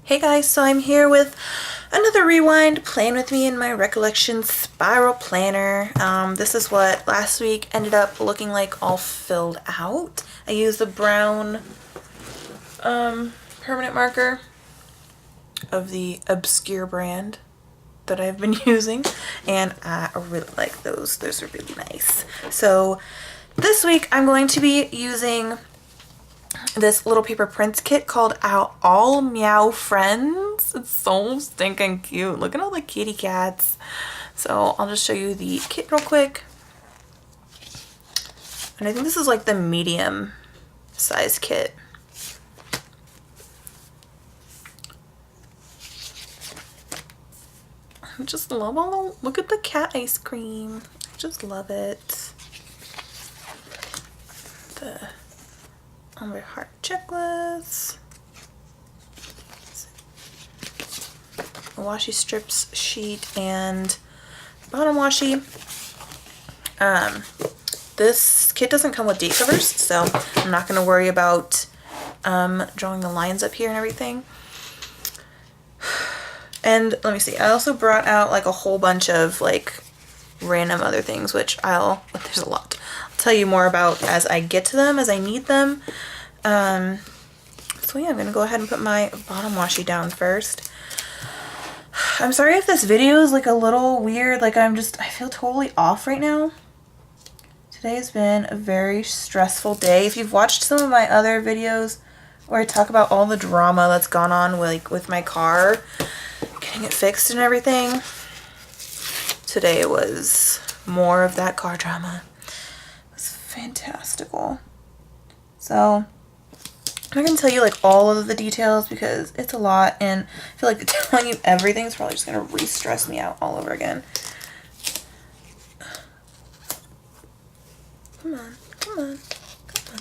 Hey guys, so I'm here with another rewind, playing with me in my recollection spiral planner. This is what last week ended up looking like all filled out. I used the brown permanent marker of the Obscure brand that I've been using, and I really like those. Those are really nice. So this week I'm going to be using this little paper prints kit called All Meow Friends. It's so stinking cute. Look at all the kitty cats. So I'll just show you the kit real quick. And I think this is like the medium size kit. I just love all the, look at the cat ice cream. I just love it. The Ombre Heart checklist, a washi strips sheet, and bottom washi. This kit doesn't come with date covers, so I'm not going to worry about drawing the lines up here and everything. And let me see, I also brought out like a whole bunch of like random other things, which there's a lot. I'll tell you more about as I get to them, as I need them. So yeah, I'm gonna go ahead and put my bottom washi down first. I'm sorry if this video is like a little weird, like I feel totally off right now. Today has been a very stressful day. If you've watched some of my other videos where I talk about all the drama that's gone on with my car, getting it fixed and everything, today was more of that car drama. It was fantastical. So I'm not going to tell you like all of the details because it's a lot, and I feel like telling you everything is probably just going to re-stress me out all over again. Come on, come on, come on.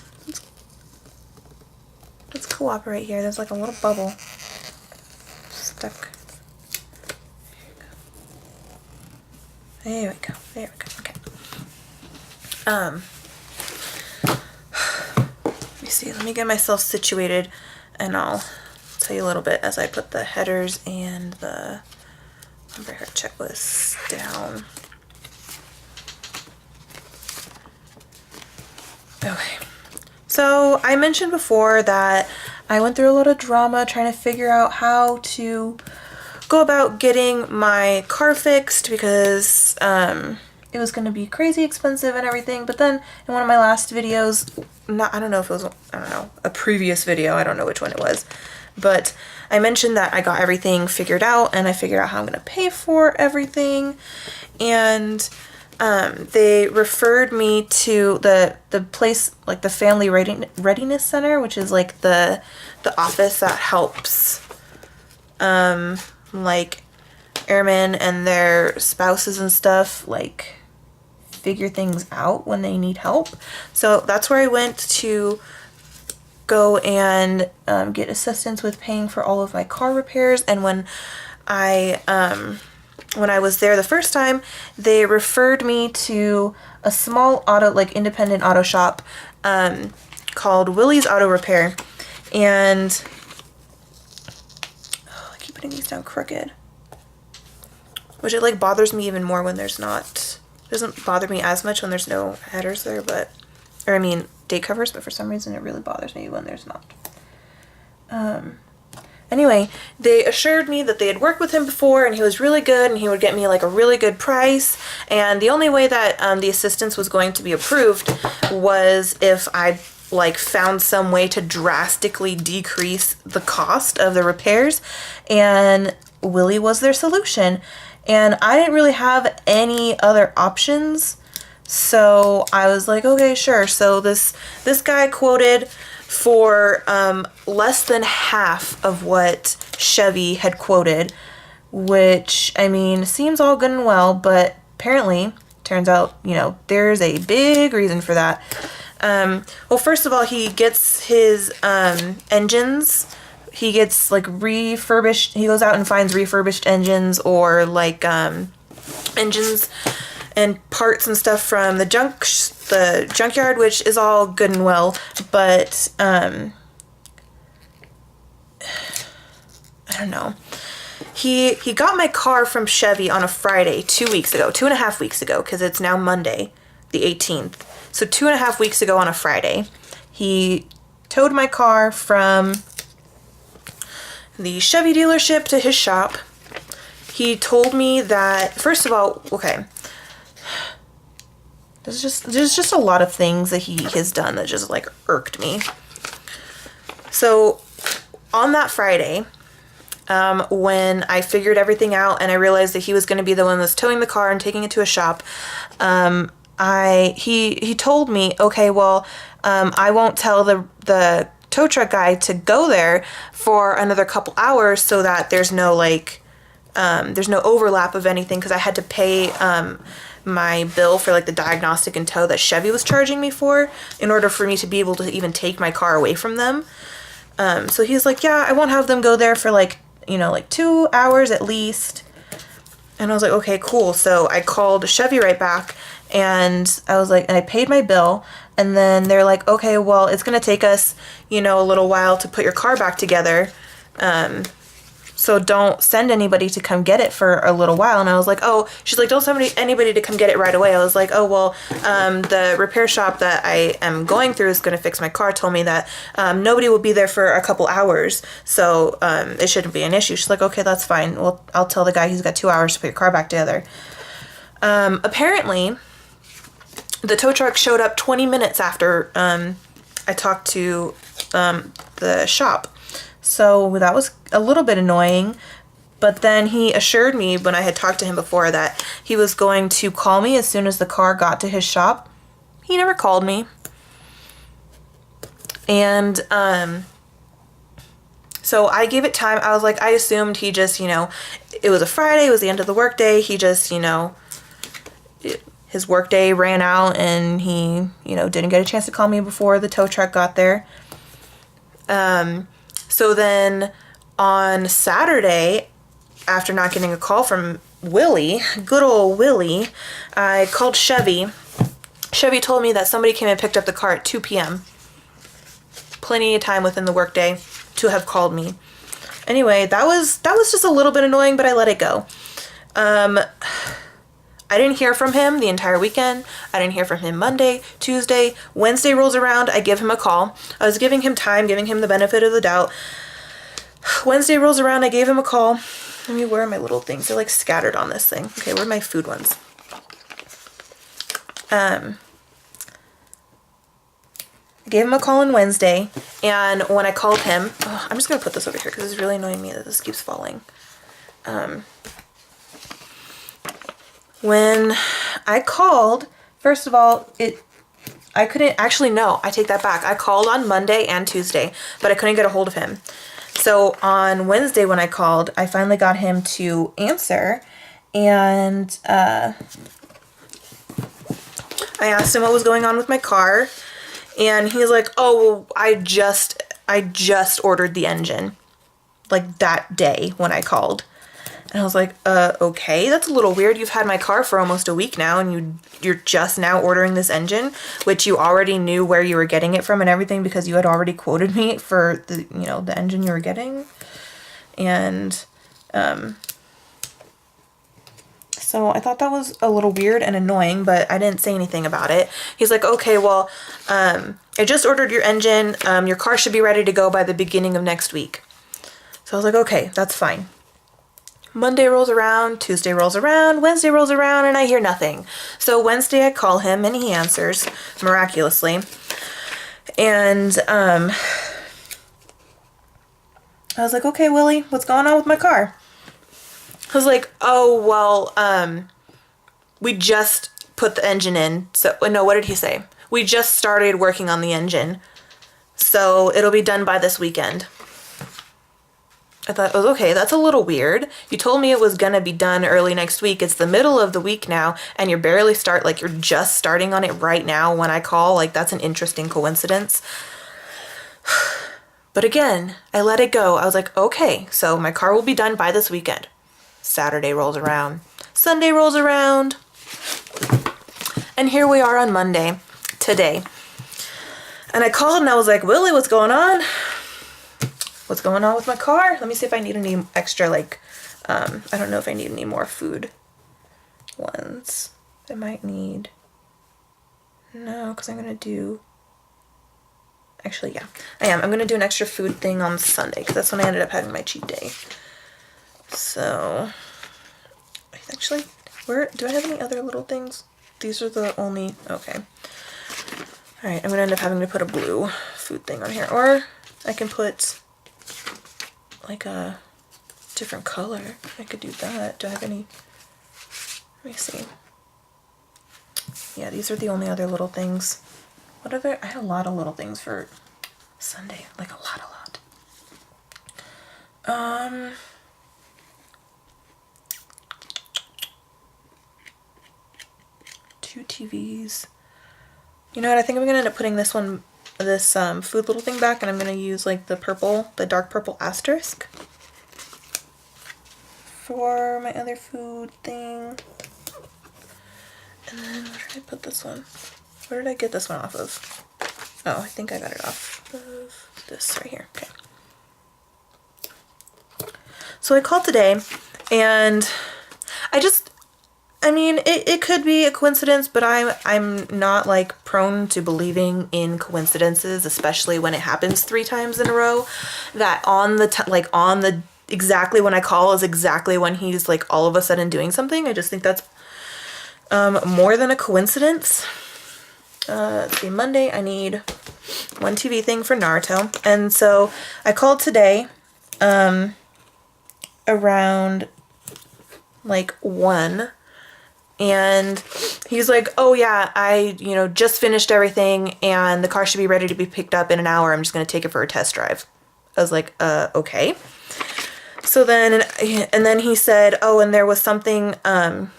Let's cooperate here. There's like a little bubble stuck. There we go. There we go. Okay. Let me see. Let me get myself situated, and I'll tell you a little bit as I put the headers and the Ombre Heart checklist down. Okay. So I mentioned before that I went through a lot of drama trying to figure out how to go about getting my car fixed because it was going to be crazy expensive and everything. But then in one of my last videos, I don't know if it was, a previous video, I don't know which one it was, but I mentioned that I got everything figured out and I figured out how I'm going to pay for everything. And they referred me to the place, like the Family Readiness Center, which is like the office that helps like airmen and their spouses and stuff like figure things out when they need help. So that's where I went to go and get assistance with paying for all of my car repairs. And when I was there the first time, they referred me to a small independent auto shop called Willie's Auto Repair. And I keep putting these down crooked, which it like bothers me even more when there's not. It doesn't bother me as much when there's no headers there, date covers, but for some reason it really bothers me when there's not. Anyway, they assured me that they had worked with him before and he was really good and he would get me like a really good price. And the only way that the assistance was going to be approved was if I like found some way to drastically decrease the cost of the repairs, and Willie was their solution. And I didn't really have any other options, so I was like, okay, sure. So this guy quoted for less than half of what Chevy had quoted, which, I mean, seems all good and well, but apparently, turns out, there's a big reason for that. Well, first of all, he gets his engines, he gets like refurbished, he goes out and finds refurbished engines or like engines and parts and stuff from the junkyard, which is all good and well, but I don't don't know. He got my car from Chevy on a Friday 2 weeks ago, 2.5 weeks ago, because it's now Monday, the 18th. So 2.5 weeks ago on a Friday, he towed my car from the Chevy dealership to his shop. He told me that, first of all, okay, there's just a lot of things that he has done that just like irked me. So on that Friday, when I figured everything out and I realized that he was going to be the one that's towing the car and taking it to a shop, he told me, okay, well, I won't tell the tow truck guy to go there for another couple hours so that there's no overlap of anything, because I had to pay my bill for like the diagnostic and tow that Chevy was charging me for in order for me to be able to even take my car away from them. So he's like, yeah, I won't have them go there for like 2 hours at least. And I was like, okay, cool. So I called Chevy right back and I was like, and I paid my bill. And then they're like, okay, well, it's going to take us, a little while to put your car back together. So don't send anybody to come get it for a little while. And I was like, oh, she's like, don't send anybody to come get it right away. I was like, oh, well, the repair shop that I am going through is going to fix my car told me that nobody will be there for a couple hours. So it shouldn't be an issue. She's like, okay, that's fine. Well, I'll tell the guy he's got 2 hours to put your car back together. Apparently, the tow truck showed up 20 minutes after I talked to the shop. So that was a little bit annoying, but then he assured me when I had talked to him before that he was going to call me as soon as the car got to his shop. He never called me. And so I gave it time. I was like, I assumed he just, it was a Friday, it was the end of the workday. He just, his workday ran out and he, didn't get a chance to call me before the tow truck got there. So then on Saturday, after not getting a call from Willie, good old Willie, I called Chevy. Chevy told me that somebody came and picked up the car at 2 p.m. Plenty of time within the workday to have called me. Anyway, that was just a little bit annoying, but I let it go. I didn't hear from him the entire weekend. I didn't hear from him Monday, Tuesday, Wednesday rolls around. I give him a call. I was giving him time, giving him the benefit of the doubt. Wednesday rolls around. I gave him a call. Where are my little things? They're like scattered on this thing. Okay, where are my food ones? I gave him a call on Wednesday, and when I called him, I'm just going to put this over here because it's really annoying me that this keeps falling. When I called, first of all, I couldn't, actually no, I take that back. I called on Monday and Tuesday, but I couldn't get a hold of him. So on Wednesday when I called, I finally got him to answer, and I asked him what was going on with my car, and he's like, oh, well, I just ordered the engine, like that day when I called. And I was like, okay, that's a little weird. You've had my car for almost a week now, and you're just now ordering this engine, which you already knew where you were getting it from and everything because you had already quoted me for the, the engine you were getting. And, so I thought that was a little weird and annoying, but I didn't say anything about it. He's like, okay, well, I just ordered your engine. Your car should be ready to go by the beginning of next week. So I was like, okay, that's fine. Monday rolls around, Tuesday rolls around, Wednesday rolls around, and I hear nothing. So Wednesday I call him and he answers miraculously. And I was like, okay, Willie, what's going on with my car? I was like, oh, well, we just put the engine in. So, no, what did he say? We just started working on the engine. So it'll be done by this weekend. I thought, oh, okay, that's a little weird. You told me it was going to be done early next week. It's the middle of the week now, and you're just starting on it right now when I call. Like, that's an interesting coincidence. But again, I let it go. I was like, okay, so my car will be done by this weekend. Saturday rolls around. Sunday rolls around. And here we are on Monday, today. And I called and I was like, Willie, what's going on? what's going on with my car? Let me see if I need any extra, like, I don't know if I need any more food ones. I might need, no, because I'm going to do, actually, yeah, I am. I'm going to do an extra food thing on Sunday, because that's when I ended up having my cheat day. So, actually, where, do I have any other little things? These are the only, okay. Alright, I'm going to end up having to put a blue food thing on here. Or I can put, like, a different color. I could do that. Do I have any, let me see. Yeah, these are the only other little things. What other, I had a lot of little things for Sunday. Like, a lot. 2 TVs. You know what, I think I'm gonna end up putting this one, this food little thing back, and I'm gonna use like the purple, the dark purple asterisk for my other food thing. And then where did I put this one? Where did I get this one off of? Oh, I think I got it off of this right here. Okay. So I called today, and I mean, it could be a coincidence, but I'm not like prone to believing in coincidences, especially when it happens 3 times in a row. That on the exactly when I call is exactly when he's like all of a sudden doing something. I just think that's more than a coincidence. Let's see, Monday I need 1 TV thing for Naruto, and so I called today around like 1. And he's like, oh yeah, I, just finished everything and the car should be ready to be picked up in an hour. I'm just going to take it for a test drive. I was like, okay. So then, and then he said, oh, and there was something, oh,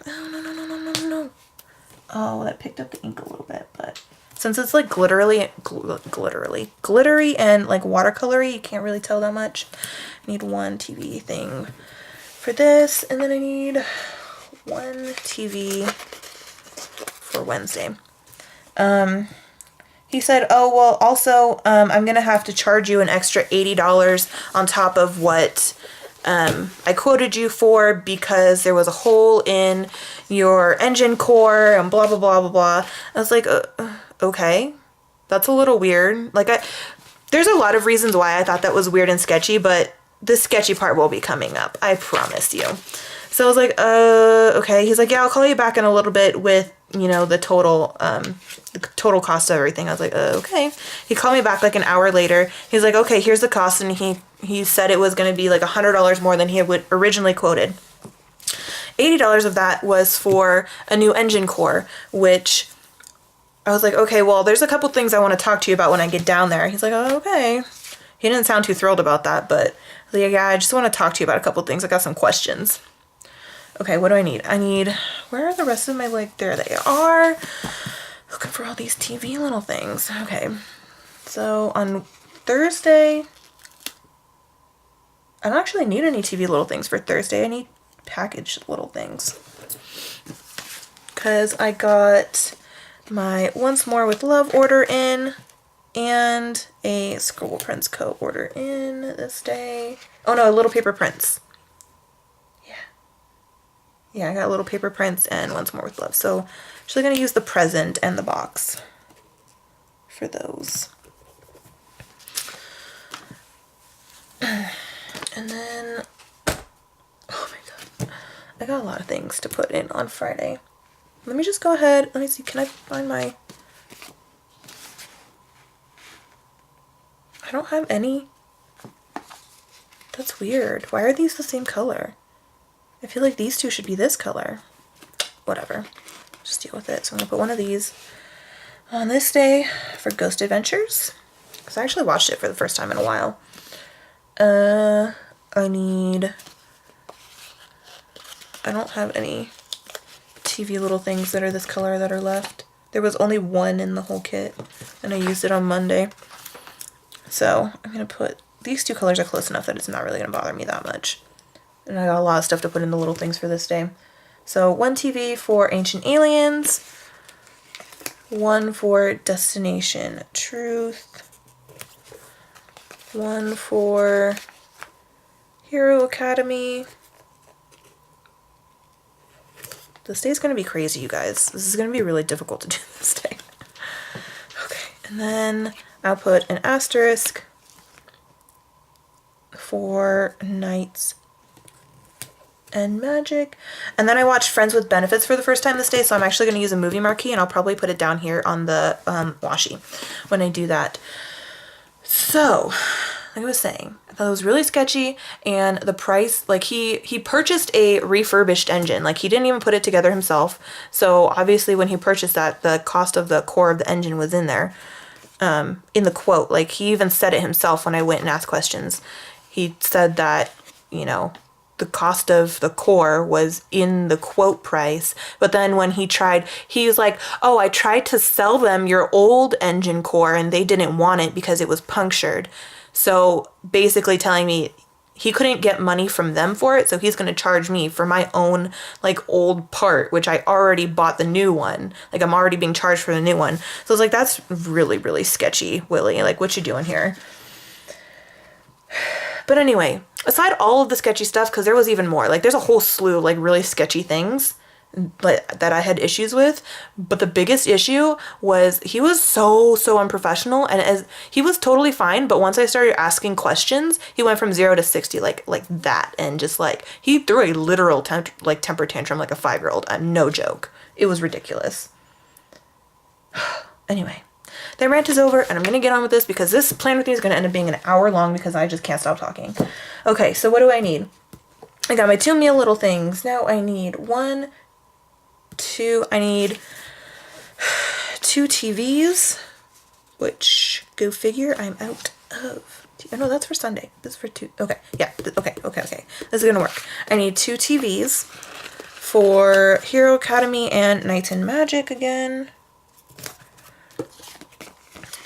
no. Oh, that picked up the ink a little bit, but since it's like glittery and like watercolory, you can't really tell that much. I need 1 TV thing for this, and then I need 1 TV for Wednesday. He said, oh, well, also, I'm going to have to charge you an extra $80 on top of what I quoted you for because there was a hole in your engine core and blah, blah, blah, blah, blah. I was like, okay, that's a little weird. Like, there's a lot of reasons why I thought that was weird and sketchy, but the sketchy part will be coming up. I promise you. So I was like, okay. He's like, yeah, I'll call you back in a little bit with, the total cost of everything. I was like, okay. He called me back like an hour later. He's like, okay, here's the cost. And he said it was going to be like $100 more than he had originally quoted. $80 of that was for a new engine core, which I was like, okay, well, there's a couple things I want to talk to you about when I get down there. He's like, oh, okay. He didn't sound too thrilled about that, but I was like, yeah, I just want to talk to you about a couple things. I got some questions. Okay, what do I need? Where are the rest of my, there they are. Looking for all these TV little things. Okay, so on Thursday, I don't actually need any TV little things for Thursday. I need packaged little things. Because I got my Once More with Love order in and a Scribble Prints Co. order in this day. Oh no, Little Paper Prints. Yeah, I got Little Paper Prints and Once More with Love. So I'm actually going to use the present and the box for those. And then, oh my god, I got a lot of things to put in on Friday. Let me just go ahead. Let me see, can I find my... I don't have any. That's weird. Why are these the same color? I feel like these 2 should be this color. Whatever. Just deal with it. So I'm going to put one of these on this day for Ghost Adventures. Because I actually watched it for the first time in a while. I don't have any TV little things that are this color that are left. There was only 1 in the whole kit. And I used it on Monday. So I'm going to put... These 2 colors are close enough that it's not really going to bother me that much. And I got a lot of stuff to put in the little things for this day. So 1 TV for Ancient Aliens, 1 for Destination Truth, one for Hero Academy. This day's gonna be crazy, you guys. This is gonna be really difficult to do this day. Okay, and then I'll put an asterisk for Knights and Magic. And then I watched Friends with Benefits for the first time this day, so I'm actually going to use a movie marquee, and I'll probably put it down here on the washi when I do that. So, like I was saying, I thought it was really sketchy, and the price, like he purchased a refurbished engine. Like, he didn't even put it together himself, so obviously when he purchased that, the cost of the core of the engine was in there, in the quote. Like, he even said it himself when I went and asked questions. He said that, you know, the cost of the core was in the quote price, but then when he was like, oh, I tried to sell them your old engine core and they didn't want it because it was punctured. So basically telling me he couldn't get money from them for it, so he's going to charge me for my own, like, old part, which I already bought the new one. Like, I'm already being charged for the new one. So I was like, that's really, really sketchy, Willie. Like, what you doing here? But anyway, aside all of the sketchy stuff, because there was even more, like, there's a whole slew of, like, really sketchy things that I had issues with, but the biggest issue was he was so unprofessional, and as he was totally fine, but once I started asking questions, he went from 0 to 60 like that, and just, like, he threw a literal temper tantrum like a 5-year-old. No joke. It was ridiculous. Anyway, that rant is over, and I'm going to get on with this because this plan with me is going to end up being an hour long because I just can't stop talking. Okay, so what do I need? I got my 2 meal little things. Now I need I need 2 TVs, which, go figure, I'm out of. Oh, no, that's for Sunday. This is for 2. Okay, yeah, okay. This is going to work. I need 2 TVs for Hero Academy and Knights and Magic again.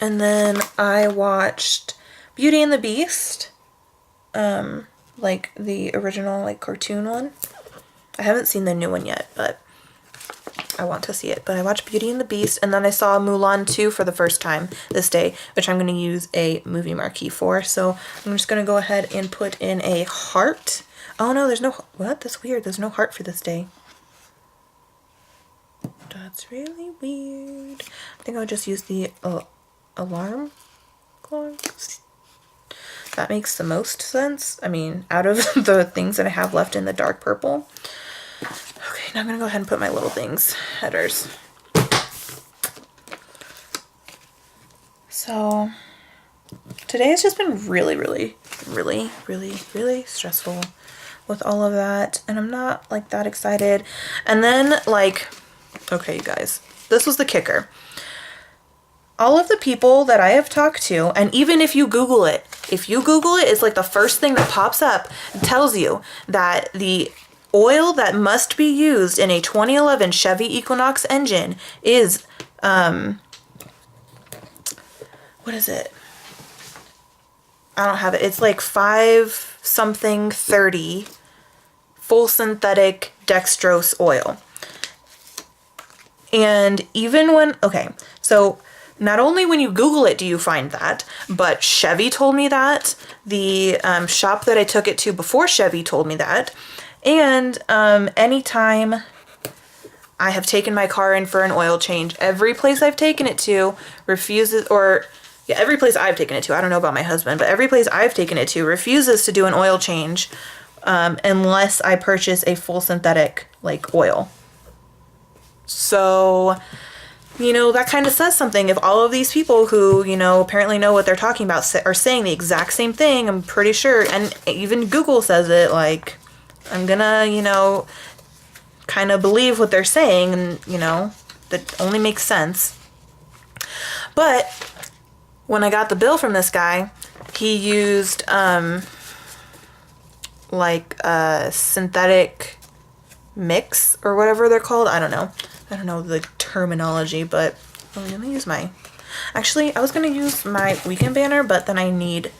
And then I watched Beauty and the Beast, like the original, like, cartoon one. I haven't seen the new one yet, but I want to see it. But I watched Beauty and the Beast, and then I saw Mulan 2 for the first time this day, which I'm going to use a movie marquee for. So I'm just going to go ahead and put in a heart. Oh no, there's no, what? That's weird. There's no heart for this day. That's really weird. I think I'll just use the alarm clock. That makes the most sense. I mean, out of the things that I have left in the dark purple. Okay, now I'm gonna go ahead and put my little things, headers. So today has just been really stressful with all of that, and I'm not, like, that excited. And then, like, okay, you guys, this was the kicker. All of the people that I have talked to, and even if you Google it, it's like the first thing that pops up and tells you that the oil that must be used in a 2011 Chevy Equinox engine is, what is it? I don't have it. It's like 5 something 30 full synthetic dextrose oil. And even when, okay, so not only when you Google it do you find that, but Chevy told me that. The shop that I took it to before Chevy told me that. And anytime I have taken my car in for an oil change, every place I've taken it to refuses, or yeah, every place I've taken it to, I don't know about my husband, but every place I've taken it to refuses to do an oil change unless I purchase a full synthetic, like, oil. So, you know, that kind of says something. If all of these people who, you know, apparently know what they're talking about are saying the exact same thing, I'm pretty sure, and even Google says it, like, I'm gonna, you know, kind of believe what they're saying, and, you know, that only makes sense. But when I got the bill from this guy, he used, like, a synthetic mix, or whatever they're called. I don't know the terminology, but let me use my, actually, I was going to use my weekend banner, but then I might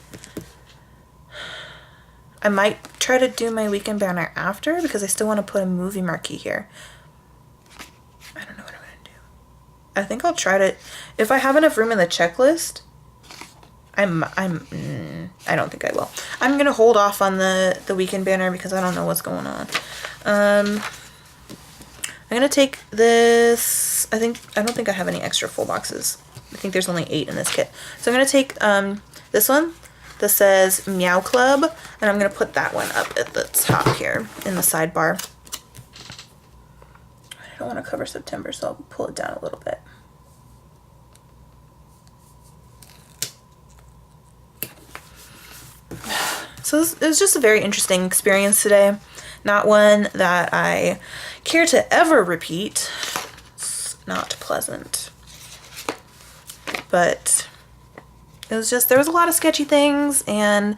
try to do my weekend banner after, because I still want to put a movie marquee here. I don't know what I'm going to do. I think I'll try to, if I have enough room in the checklist, I don't think I will. I'm going to hold off on the weekend banner because I don't know what's going on. I'm going to take this. I don't think I have any extra full boxes. I think there's only 8 in this kit. So I'm going to take this one that says Meow Club, and I'm going to put that one up at the top here in the sidebar. I don't want to cover September, so I'll pull it down a little bit. So it was just a very interesting experience today. Not one that I care to ever repeat. It's not pleasant. But it was just, there was a lot of sketchy things, and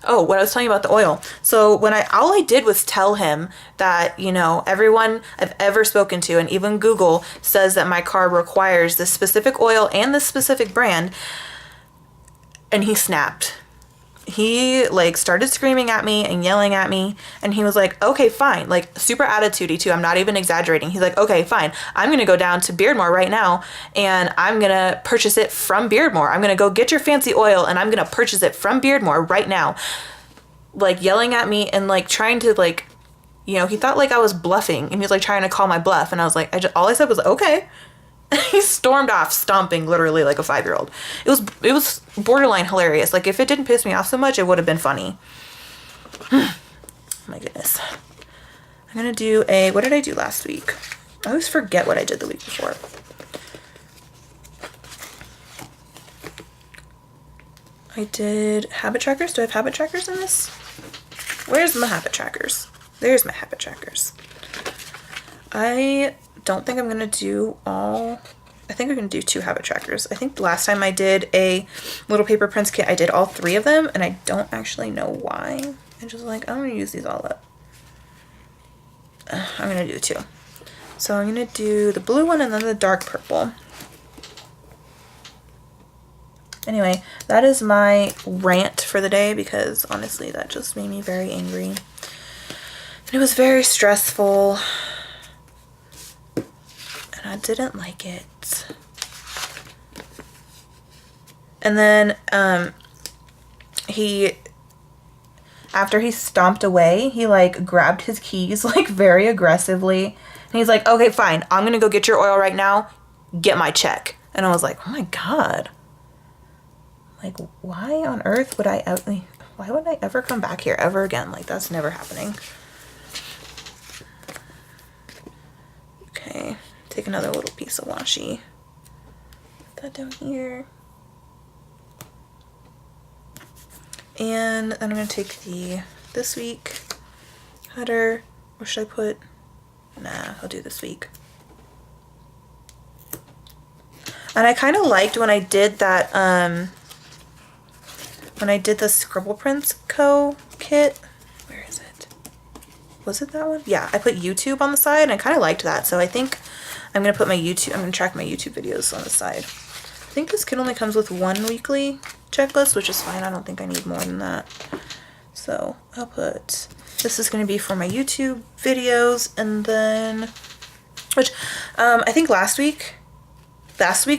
oh, what I was telling you about the oil. So when all I did was tell him that, you know, everyone I've ever spoken to, and even Google, says that my car requires this specific oil and this specific brand, and he snapped. He like started screaming at me and yelling at me, and he was like, okay, fine, like super attitudey too. I'm not even exaggerating. He's like, okay, fine. I'm going to go down to Beardmore right now, and I'm going to purchase it from Beardmore. I'm going to go get your fancy oil, and I'm going to purchase it from Beardmore right now. Like yelling at me and like trying to like, you know, he thought like I was bluffing, and he was like trying to call my bluff. And I was like, all I said was, okay. He stormed off, stomping literally like a 5-year-old. It was borderline hilarious. Like if it didn't piss me off so much, it would have been funny. My goodness. I'm gonna do what did I do last week? I always forget what I did the week before. I did habit trackers. Do I have habit trackers in this? Where's my habit trackers? There's my habit trackers. I don't think I'm gonna do all. I think I'm gonna do 2 habit trackers. I think the last time I did a little paper prints kit, I did all 3 of them, and I don't actually know why. I'm just like, I'm gonna use these all up. I'm gonna do 2. So I'm gonna do the blue one and then the dark purple. Anyway, that is my rant for the day, because honestly that just made me very angry. And it was very stressful. I didn't like it. And then after he stomped away, he like grabbed his keys like very aggressively, and he's like, okay, fine, I'm gonna go get your oil right now, get my check. And I was like, oh my god, like why on earth would why would I ever come back here ever again? Like that's never happening. Okay. Take another little piece of washi. Put that down here. And then I'm going to take this week header. Or should I put? Nah, I'll do this week. And I kind of liked when I did that, when I did the Scribble Prints Co. kit. Where is it? Was it that one? Yeah, I put YouTube on the side, and I kind of liked that. So I think I'm going to put I'm going to track my YouTube videos on the side. I think this kit only comes with 1 weekly checklist, which is fine. I don't think I need more than that. So I'll put, this is going to be for my YouTube videos, and then, which, I think last week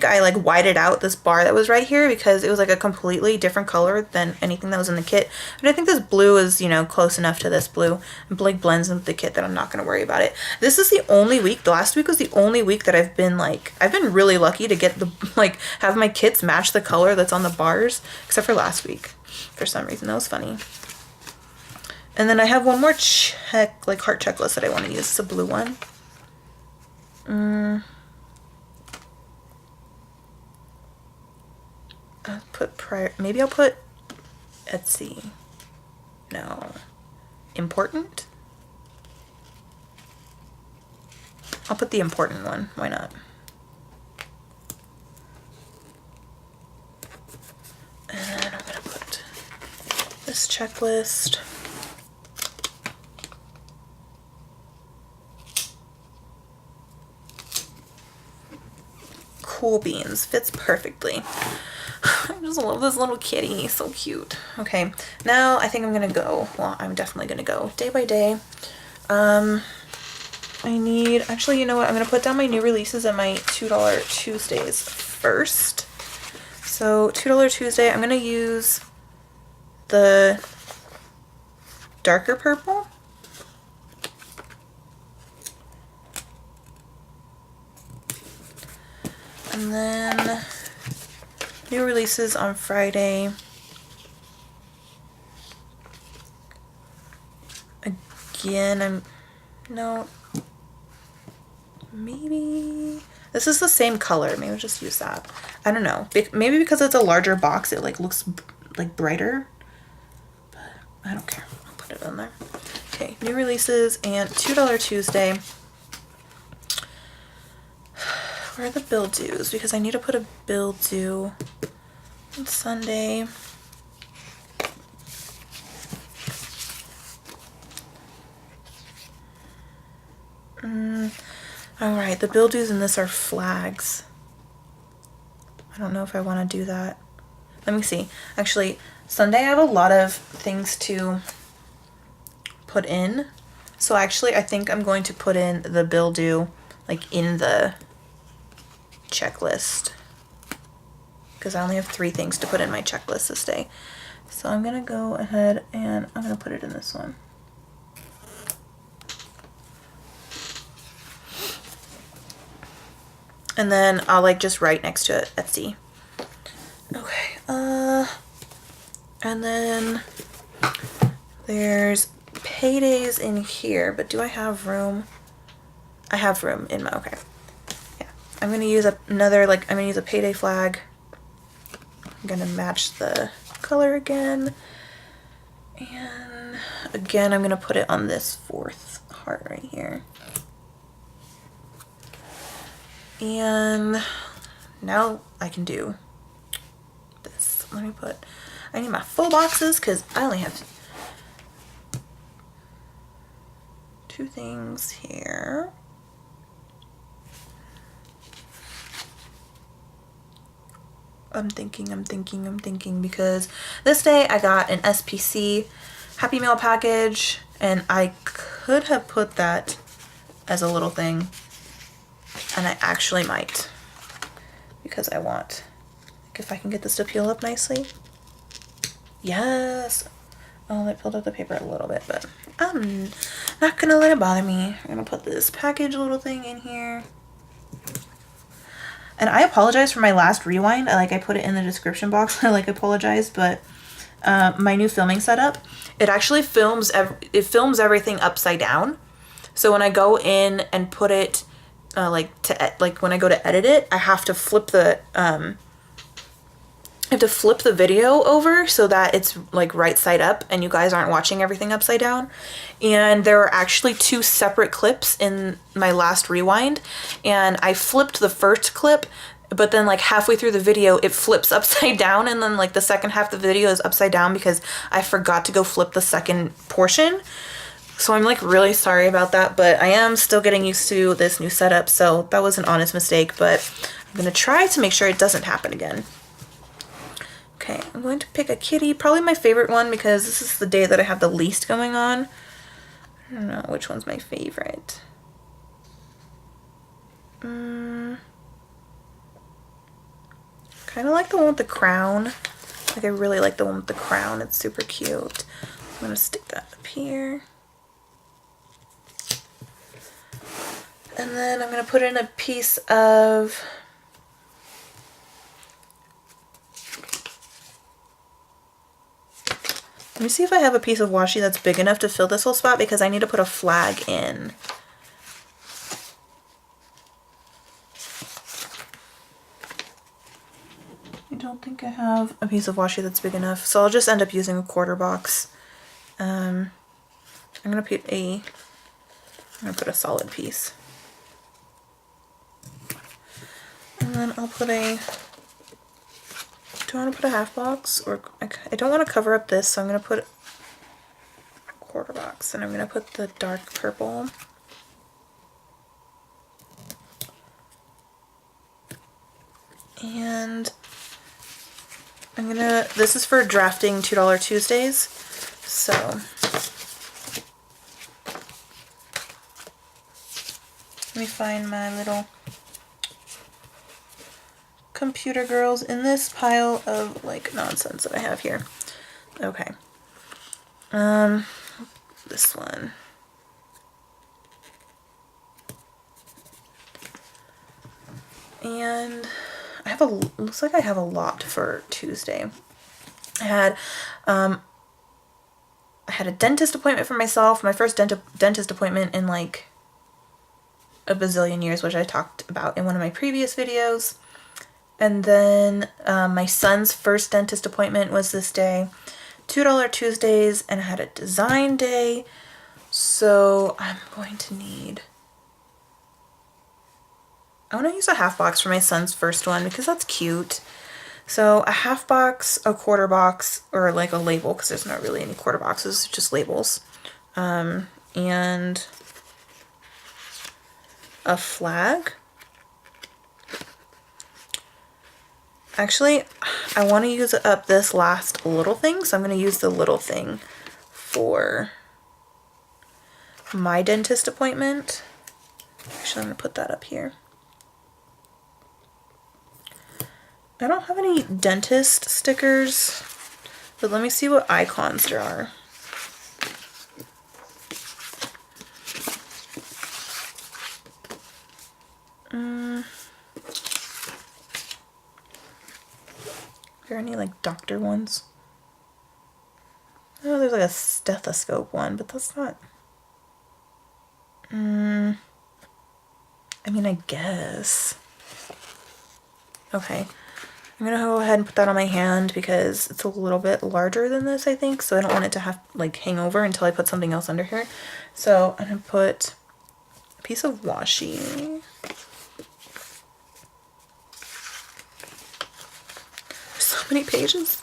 I like whited out this bar that was right here because it was like a completely different color than anything that was in the kit. But I think this blue is, you know, close enough to this blue and like blends into the kit that I'm not going to worry about it. This is the only week, the last week was the only week that I've been really lucky to get have my kits match the color that's on the bars, except for last week. For some reason, that was funny. And then I have one more heart checklist that I want to use. It's a blue one. I'll put maybe I'll put Etsy. No. Important? I'll put the important one. Why not? And then I'm going to put this checklist. Cool beans. Fits perfectly. I just love this little kitty. He's so cute. Okay, now I think I'm gonna go. Well, I'm definitely gonna go day by day. Actually, you know what? I'm gonna put down my new releases and my $2 Tuesdays first. So $2 Tuesday, I'm gonna use the darker purple. And then new releases on Friday. Again, no, maybe this is the same color. Maybe I'll just use that. I don't know. Maybe because it's a larger box, it like looks like brighter, but I don't care. I'll put it in there. Okay, new releases and $2 Tuesday. Where are the bill dues? Because I need to put a bill due on Sunday. Alright, the bill dues in this are flags. I don't know if I want to do that. Let me see. Actually, Sunday I have a lot of things to put in. So actually, I think I'm going to put in the bill due like in the checklist. Because I only have 3 things to put in my checklist this day. So I'm going to go ahead and I'm going to put it in this one. And then I'll like just write next to it, Etsy. Okay, and then there's paydays in here, but do I have room? I have room in my, okay. Yeah, I'm gonna use another, like, I'm gonna use a payday flag. I'm gonna match the color again. And again, I'm gonna put it on this 4th heart right here. And now I can do this. Let me put, I need my full boxes because I only have 2 things here. I'm thinking because this day I got an SPC Happy Meal package and I could have put that as a little thing. And I actually might, because I want, like, if I can get this to peel up nicely. Yes. Oh, that peeled up the paper a little bit, but I'm not gonna let it bother me. I'm gonna put this package little thing in here. And I apologize for my last rewind. I put it in the description box. I apologize, but my new filming setup, it actually films everything upside down. So when I go in and put it when I go to edit it, I have to flip the video over so that it's like right side up and you guys aren't watching everything upside down. And there are actually 2 separate clips in my last rewind, and I flipped the first clip, but then like halfway through the video it flips upside down, and then like the second half of the video is upside down because I forgot to go flip the second portion. So I'm like really sorry about that, but I am still getting used to this new setup, so that was an honest mistake, but I'm gonna try to make sure it doesn't happen again. Okay, I'm going to pick a kitty, probably my favorite one because this is the day that I have the least going on. I don't know which one's my favorite. Kind of like the one with the crown. Like I really like the one with the crown, it's super cute. I'm gonna stick that up here. And then I'm going to put in a piece of let me see if I have a piece of washi that's big enough to fill this whole spot because I need to put a flag in. I don't think I have a piece of washi that's big enough, so I'll just end up using a quarter box. I'm going to put a solid piece. And then I'll put a, do I want to put a half box? Or I don't want to cover up this, so I'm going to put a quarter box. And I'm going to put the dark purple. And I'm going to, this is for drafting $2 Tuesdays. So let me find my little computer girls in this pile of like nonsense that I have here. Okay. This one. And I have looks like I have a lot for Tuesday. I had a dentist appointment for myself, my first dentist appointment in like a bazillion years, which I talked about in one of my previous videos. And then my son's first dentist appointment was this day. $2 Tuesdays, and I had a design day. So I'm going to need... I want to use a half box for my son's first one because that's cute. So a half box, a quarter box, or like a label, because there's not really any quarter boxes, just labels. And a flag. Actually, I want to use up this last little thing, so I'm going to use the little thing for my dentist appointment. Actually, I'm going to put that up here. I don't have any dentist stickers, but let me see what icons there are. Are there any like doctor ones? Oh, there's like a stethoscope one, but that's not... I mean, I guess. Okay. I'm gonna go ahead and put that on my hand because it's a little bit larger than this, I think, so I don't want it to have like hang over until I put something else under here. So I'm gonna put a piece of washi. There's so many pages.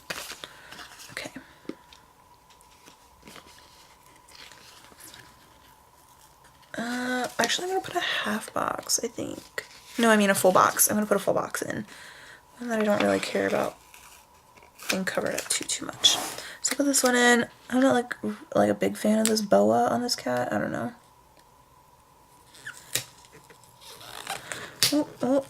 Okay. Actually, I'm gonna put a half box, I think. No, I mean a full box. I'm gonna put a full box in. One that I don't really care about being covered up too much. So put this one in. I'm not like a big fan of this boa on this cat. I don't know. Oh.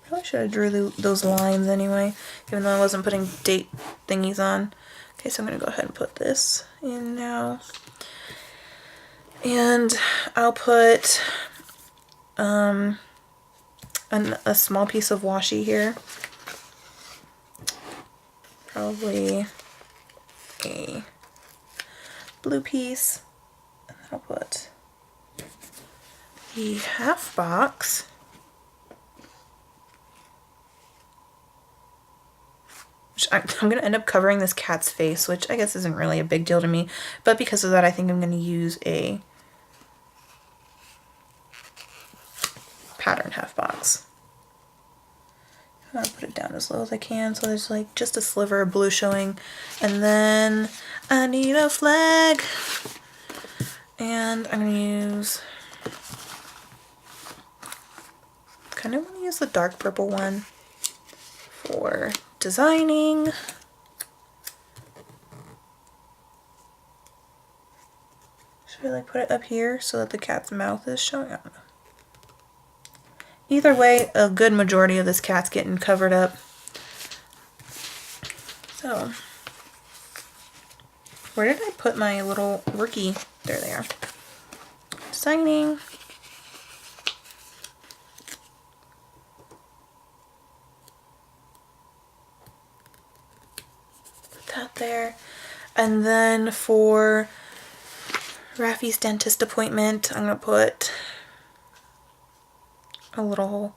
Probably should have drew those lines anyway, even though I wasn't putting date thingies on. Okay, so I'm gonna go ahead and put this in now. And I'll put a small piece of washi here. Probably a blue piece. And then I'll put the half box. I'm going to end up covering this cat's face, which I guess isn't really a big deal to me. But because of that, I think I'm going to use a pattern half box. I'm going to put it down as low as I can so there's like just a sliver of blue showing. And then I need a flag. And I'm going to use... kind of want to use the dark purple one for designing. Should I like put it up here so that the cat's mouth is showing? I don't know. Either way, a good majority of this cat's getting covered up. So, where did I put my little rookie? There they are. Designing. That there. And then for Raffy's dentist appointment, I'm going to put a little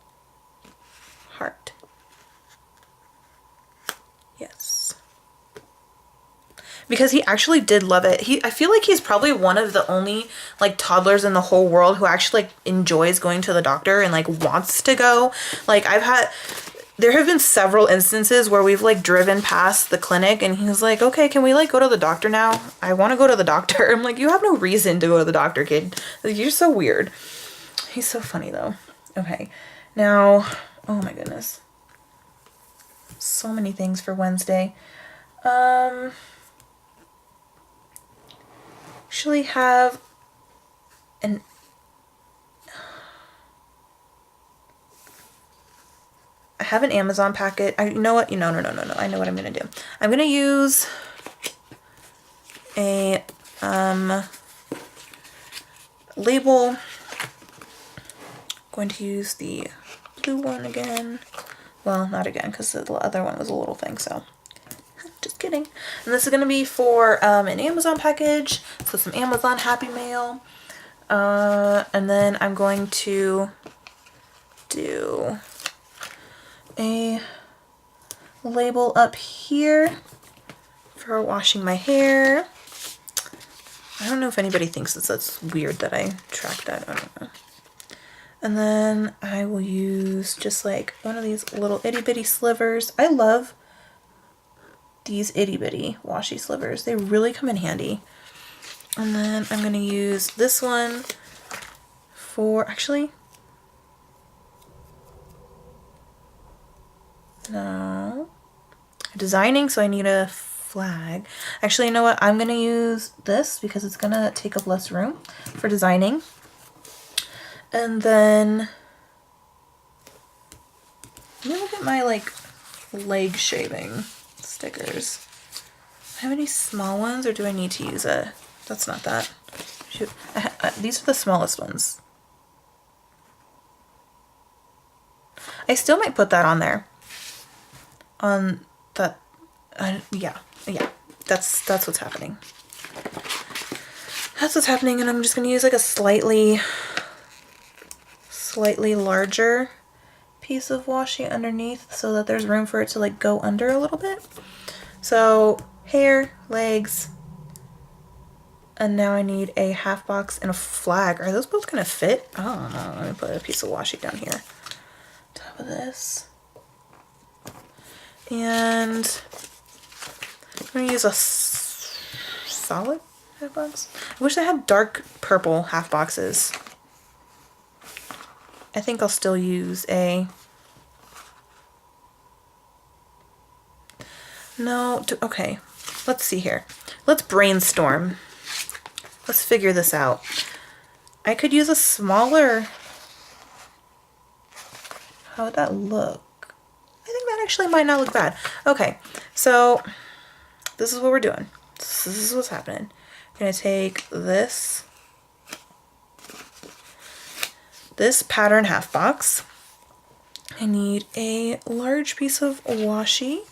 heart. Yes. Because he actually did love it. I feel like he's probably one of the only like toddlers in the whole world who actually like enjoys going to the doctor and like wants to go. Like there have been several instances where we've like driven past the clinic and he's like, okay, can we like go to the doctor now? I want to go to the doctor. I'm like, you have no reason to go to the doctor, kid. Like, you're so weird. He's so funny though. Okay, now, oh my goodness. So many things for Wednesday. Actually have an I have an Amazon packet. You know what? No. I know what I'm going to do. I'm going to use a label. I'm going to use the blue one again. Well, not again, because the other one was a little thing, so just kidding. And this is going to be for an Amazon package, so some Amazon Happy Mail. And then I'm going to do a label up here for washing my hair. I don't know if anybody thinks that's weird that I tracked that. I don't know. And then I will use just like one of these little itty bitty slivers. I love these itty bitty washi slivers. They really come in handy. And then I'm going to use this one for, actually, no, designing, so I need a flag. Actually, you know what? I'm going to use this because it's going to take up less room for designing. And then, let me look at my like leg shaving stickers. Do I have any small ones, or do I need to use a, that's not that. Shoot. These are the smallest ones. I still might put that on there. On that, yeah, that's what's happening. That's what's happening, and I'm just gonna use like a slightly larger piece of washi underneath so that there's room for it to like go under a little bit. So hair, legs, and now I need a half box and a flag. Are those both gonna fit? I don't know. Let me put a piece of washi down here. Top of this. And I'm gonna use a solid half box. I wish I had dark purple half boxes. I think I'll still use a, no, okay, let's see here. Let's brainstorm. Let's figure this out. I could use a smaller, how would that look? I think that actually might not look bad. Okay, so this is what we're doing. This is what's happening. I'm gonna take this pattern half box. I need a large piece of washi.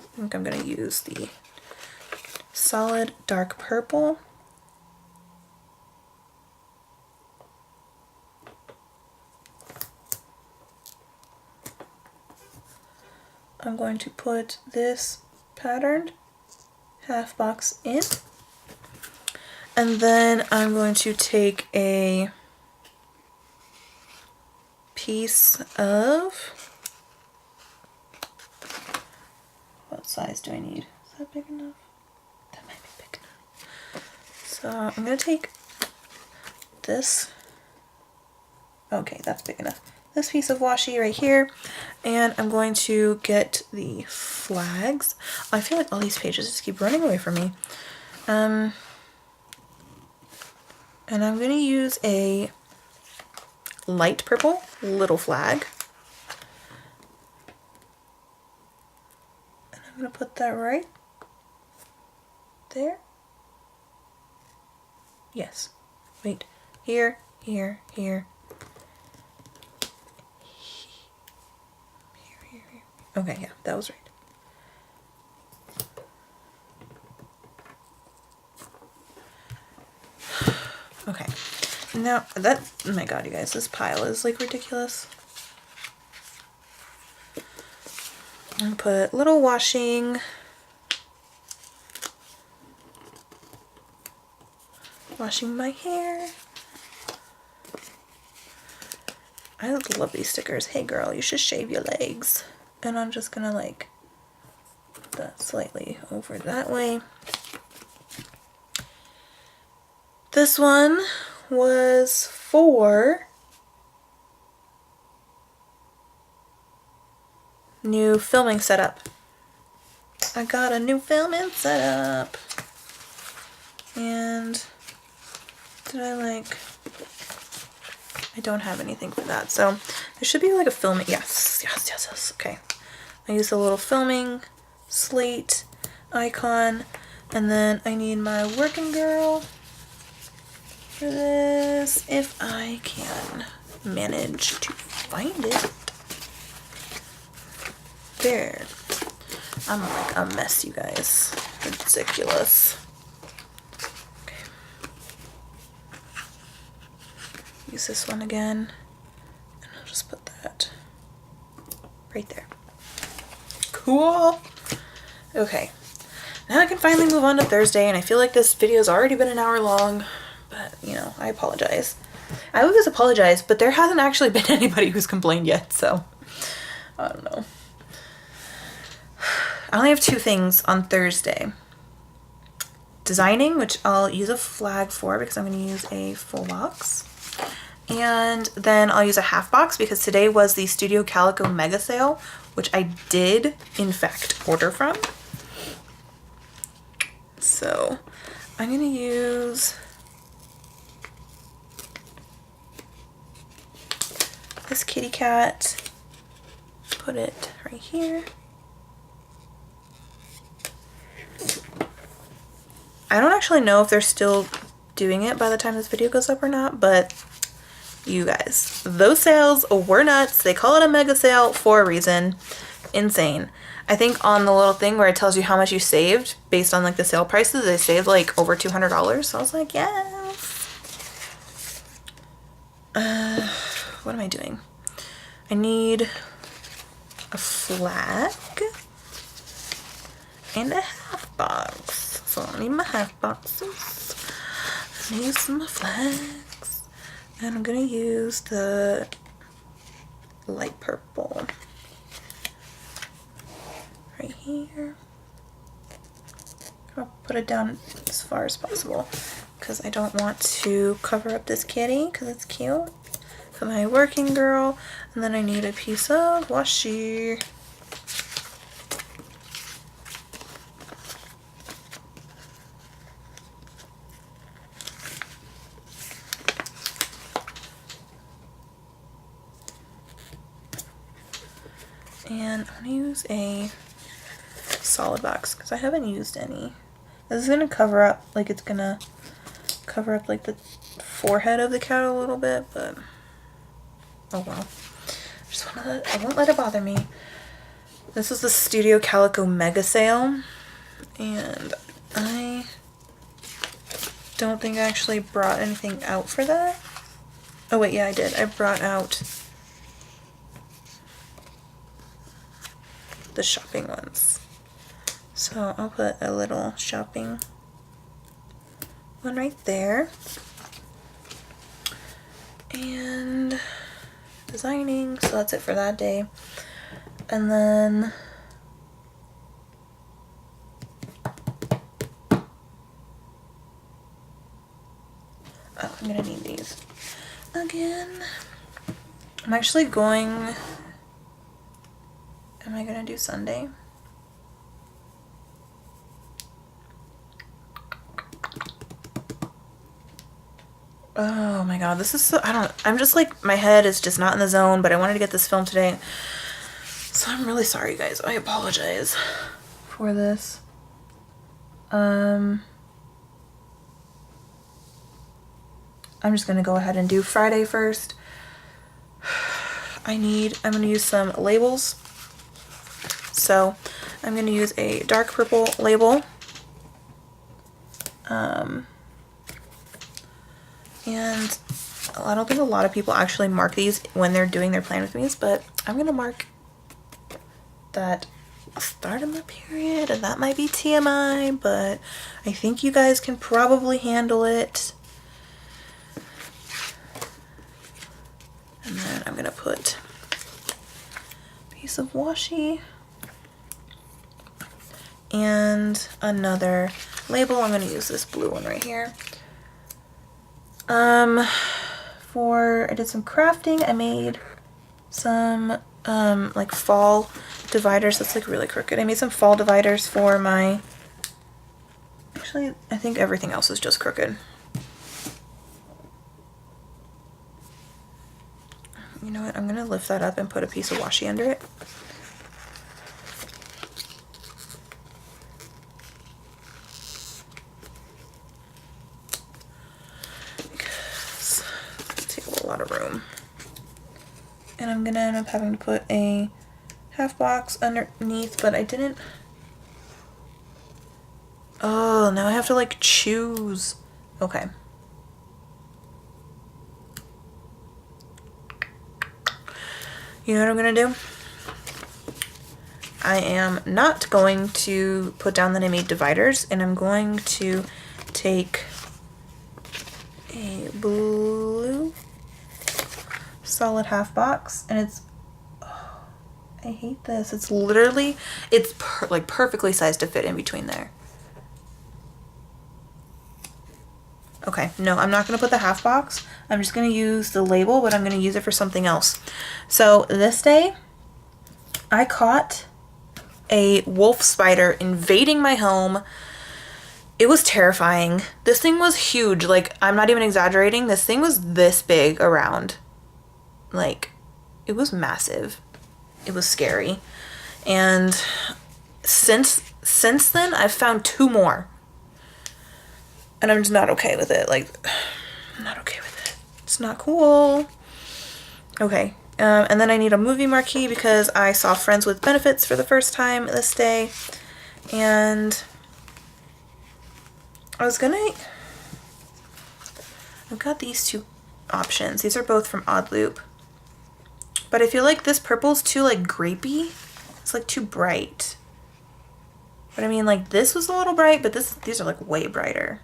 I think I'm going to use the solid dark purple. I'm going to put this patterned half box in. And then I'm going to take a piece of, what size do I need? Is that big enough? That might be big enough. So I'm going to take this. Okay, that's big enough. This piece of washi right here. And I'm going to get the flags. I feel like all these pages just keep running away from me. And I'm going to use a light purple little flag. And I'm going to put that right there. Yes. Wait. Here, here, here. Here. Okay, yeah, that was right. Okay, now that, oh my god, you guys, this pile is like ridiculous. I'm gonna put little washing my hair. I love these stickers. Hey girl, you should shave your legs. And I'm just gonna like put that slightly over that way. This one was for new filming setup. I got a new filming setup. And did I like, I don't have anything for that. So there should be like a filming. Yes. Okay. I use a little filming slate icon. And then I need my working girl for this, if I can manage to find it. There. I'm like a mess, you guys. Ridiculous. Okay. Use this one again. And I'll just put that right there. Cool. Okay. Now I can finally move on to Thursday, and I feel like this video's already been an hour long, but, you know, I apologize. I always apologize, but there hasn't actually been anybody who's complained yet, so I don't know. I only have 2 things on Thursday. Designing, which I'll use a flag for because I'm going to use a full box. And then I'll use a half box because today was the Studio Calico Mega Sale, which I did, in fact, order from. So I'm going to use this kitty cat, put it right here. I don't actually know if they're still doing it by the time this video goes up or not, but you guys, those sales were nuts. They call it a mega sale for a reason. Insane. I think on the little thing where it tells you how much you saved based on like the sale prices, they saved like over $200. So I was like, yes. What am I doing? I need a flag and a half box. So I need my half boxes. I need some flags. And I'm gonna use the light purple. Right here. I'll put it down as far as possible because I don't want to cover up this kitty because it's cute. For my working girl, and then I need a piece of washi. And I'm gonna use a solid box because I haven't used any. This is gonna cover up, like it's gonna cover up like the forehead of the cat a little bit, but oh well. I won't let it bother me. This is the Studio Calico Mega Sale, and I don't think I actually brought anything out for that. Oh wait, yeah I did. I brought out the shopping ones. So I'll put a little shopping one right there. And designing, so that's it for that day. And then oh, I'm gonna need these again. I'm actually going, am I gonna do Sunday? Oh my god, this is so, I'm just like, my head is just not in the zone, but I wanted to get this filmed today. So I'm really sorry, guys. I apologize for this. I'm just gonna go ahead and do Friday first. I'm gonna use some labels. So I'm gonna use a dark purple label. And I don't think a lot of people actually mark these when they're doing their plan with me's, but I'm gonna mark that start of my period, and that might be TMI, but I think you guys can probably handle it. And then I'm gonna put a piece of washi and another label. I'm gonna use this blue one right here. I did some crafting. I made some like fall dividers. That's like really crooked. I made some fall dividers for my, actually I think everything else is just crooked. You know what? I'm gonna lift that up and put a piece of washi under it. Because it's take a lot of room. And I'm gonna end up having to put a half box underneath, but I didn't. Oh, now I have to like choose. Okay. You know what I'm gonna do? I am not going to put down that I made dividers, and I'm going to take a blue solid half box, and it's, oh, I hate this. It's literally, it's like perfectly sized to fit in between there. Okay, no, I'm not going to put the half box. I'm just going to use the label, but I'm going to use it for something else. So this day, I caught a wolf spider invading my home. It was terrifying. This thing was huge. Like, I'm not even exaggerating. This thing was this big around. Like, it was massive. It was scary. And since then, I've found 2 more. And I'm just not okay with it. Like, I'm not okay with it. It's not cool. Okay. And then I need a movie marquee because I saw Friends with Benefits for the first time this day. And I've got these 2 options. These are both from Odd Loop. But I feel like this purple's too, like, grapey. It's, like, too bright. But I mean, like, this was a little bright, but these are, like, way brighter.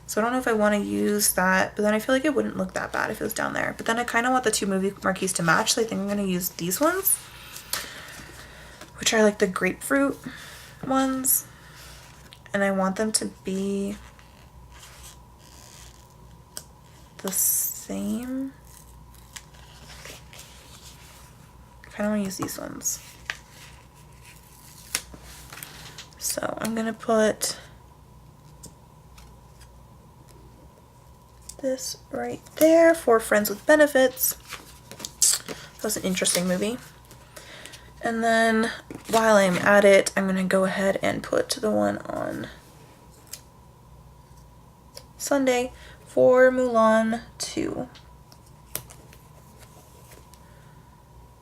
So I don't know if I want to use that, but then I feel like it wouldn't look that bad if it was down there. But then I kind of want the 2 movie marquees to match, so I think I'm going to use these ones, which are like the grapefruit ones. And I want them to be the same. I kind of want to use these ones. So I'm going to put this right there for Friends with Benefits. That was an interesting movie. And then while I'm at it, I'm going to go ahead and put the one on Sunday for Mulan 2.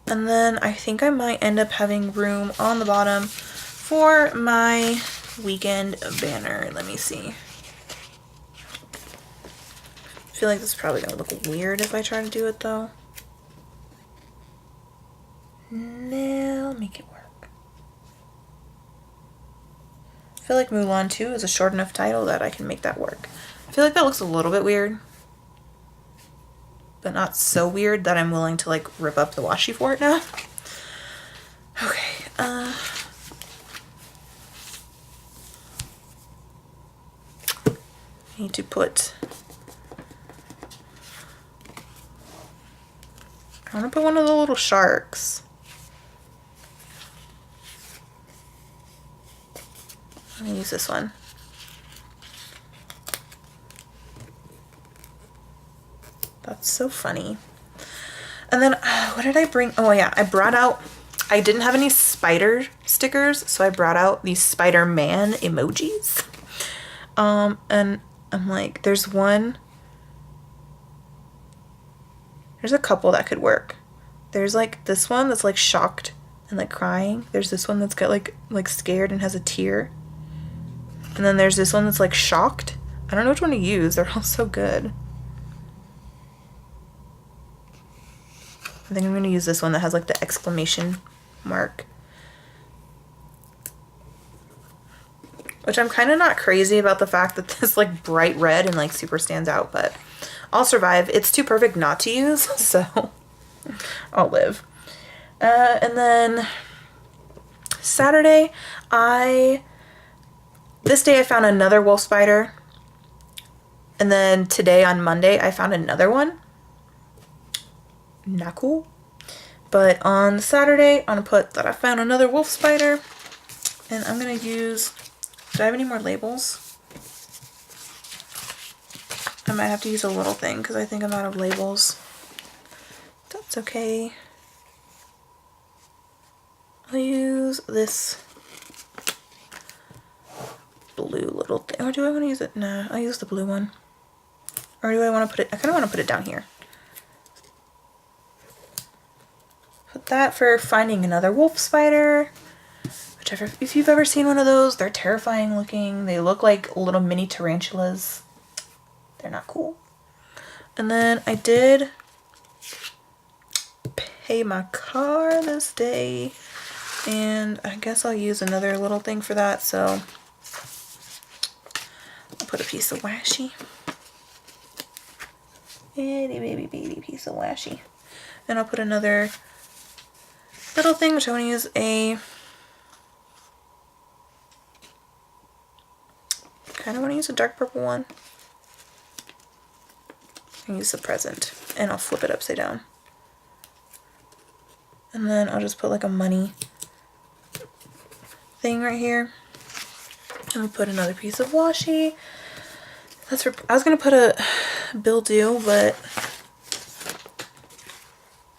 And then I think I might end up having room on the bottom for my weekend banner. Let me see. I feel like this is probably going to look weird if I try to do it, though. No, I'll make it work. I feel like Mulan 2 is a short enough title that I can make that work. I feel like that looks a little bit weird, but not so weird that I'm willing to, like, rip up the washi for it now. Okay, I need to put... I want to put one of the little sharks. I'm going to use this one. That's so funny. And then, what did I bring? Oh yeah, I brought out, I didn't have any spider stickers, so I brought out these Spider-Man emojis. And I'm like, there's a couple that could work. There's like this one that's like shocked and like crying. There's this one that's got like scared and has a tear. And then there's this one that's like shocked. I don't know which one to use. They're all so good. I think I'm going to use this one that has like the exclamation mark. Which I'm kind of not crazy about the fact that this like bright red and like super stands out, but I'll survive. It's too perfect not to use, so I'll live. And then Saturday, this day I found another wolf spider. And then today on Monday, I found another one. Not cool. But on Saturday, I'm going to put that I found another wolf spider. And I'm going to use, do I have any more labels? I might have to use a little thing because I think I'm out of labels. that's okay. I'll use this blue little thing. Or do I want to use it? Nah, I'll use the blue one. Or do I want to put it? I kind of want to put it down here. Put that for finding another wolf spider. Whichever, if you've ever seen one of those, they're terrifying looking. They look like little mini tarantulas. They're not cool. And then I did pay my car this day. And I guess I'll use another little thing for that. So I'll put a piece of washi. Itty baby piece of washi. And I'll put another little thing, which I want to use a... kind of want to use a dark purple one. And use the present. And I'll flip it upside down. And then I'll just put like a money thing right here. And we'll put another piece of washi. That's for, I was going to put a bill due, but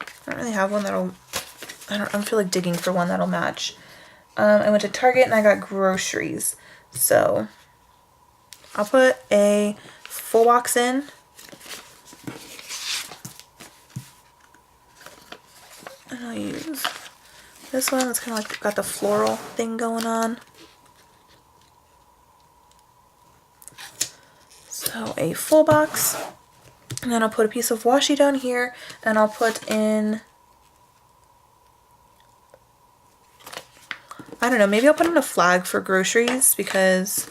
I don't really have one that'll, I don't feel like digging for one that'll match. I went to Target and I got groceries. So I'll put a full box in. And I'll use this one that's kind of like got the floral thing going on. So a full box. And then I'll put a piece of washi down here, and I'll put in, I don't know, maybe I'll put in a flag for groceries because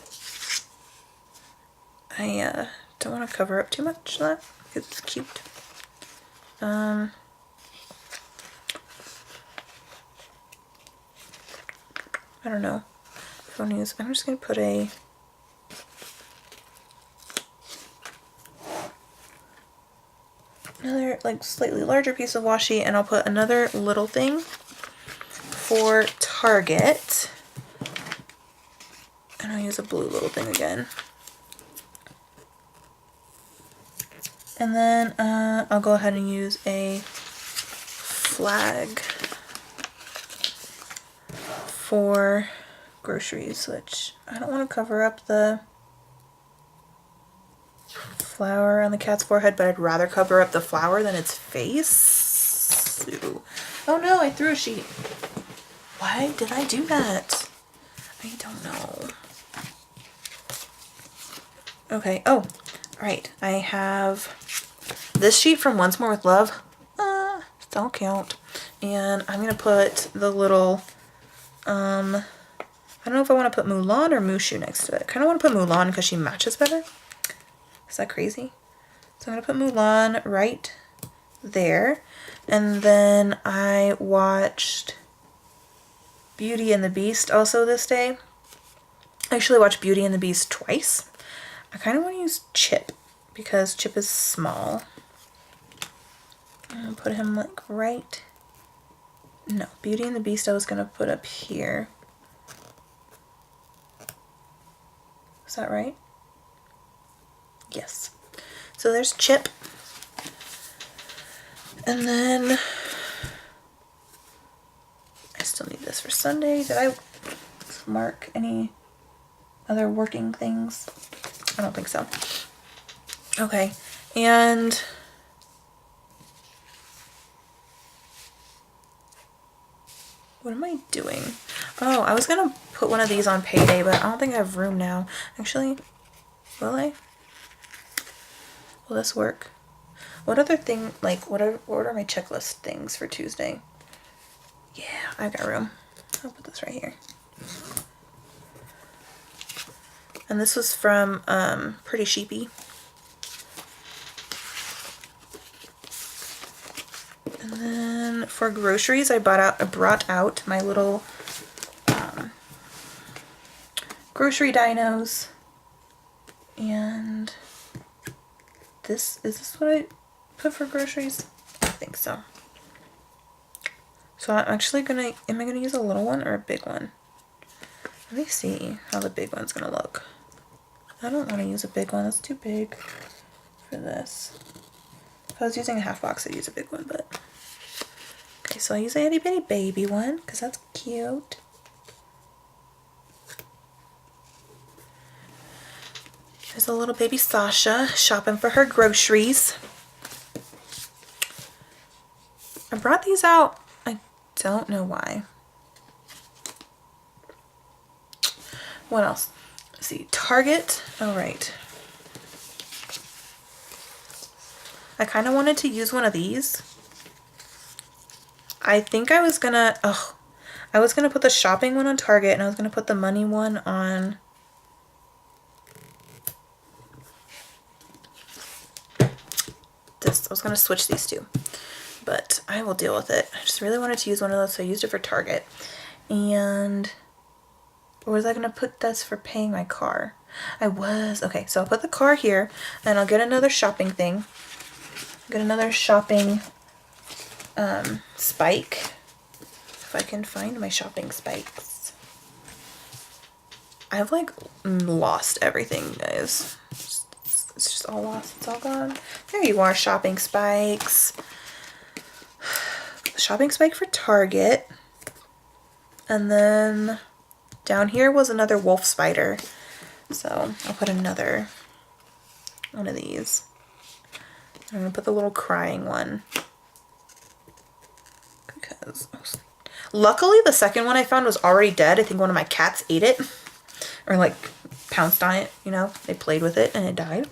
I don't want to cover up too much of that because it's cute. I don't know if I want to use, I'm just going to put another like slightly larger piece of washi, and I'll put another little thing for Target, and I'll use a blue little thing again. And then I'll go ahead and use a flag for groceries, which I don't want to cover up the flower on the cat's forehead, but I'd rather cover up the flower than its face. Ooh. Oh no, I threw a sheet. Why did I do that? I don't know. Okay, oh, right. I have this sheet from Once More with Love. Don't count. And I'm going to put the little, I don't know if I want to put Mulan or Mushu next to it. I kind of want to put Mulan because she matches better. Is that crazy? So I'm going to put Mulan right there. And then I watched Beauty and the Beast also this day. I actually watched Beauty and the Beast twice. I kind of want to use Chip because Chip is small. I'm going to put him like right... No, Beauty and the Beast I was going to put up here. Is that right? Yes. So there's Chip. And then I still need this for Sunday. Did I mark any other working things? I don't think so. Okay. And what am I doing? Oh, I was gonna put one of these on payday, but I don't think I have room now. Actually, will I? Will this work? What other thing, like, what are my checklist things for Tuesday? Yeah, I've got room. I'll put this right here. And this was from Pretty Sheepy. And then for groceries, I brought out my little grocery dinos. And is this what I put for groceries? I think so. So I'm actually am I gonna use a little one or a big one? Let me see how the big one's gonna look. I don't want to use a big one, that's too big for this. If I was using a half box, I'd use a big one, but Okay, so I use a itty bitty baby one because that's cute. There's a little baby Sasha shopping for her groceries. I brought these out. I don't know why. What else? Let's see. Target. All right. I kind of wanted to use one of these. I think I was gonna, I was gonna put the shopping one on Target and I was gonna put the money one on this. I was gonna switch these two, but I will deal with it. I just really wanted to use one of those, so I used it for Target. And, or was I gonna put this for paying my car? I was. Okay, so I'll put the car here and I'll get another shopping thing. Get another shopping spike. If I can find my shopping spikes. I've like lost everything, guys. It's just all lost. It's all gone. There you are, shopping spikes. Shopping spike for Target. And then down here was another wolf spider. So I'll put another one of these. I'm going to put the little crying one. Because luckily the second one I found was already dead. I think one of my cats ate it. Or like pounced on it, you know. They played with it and it died.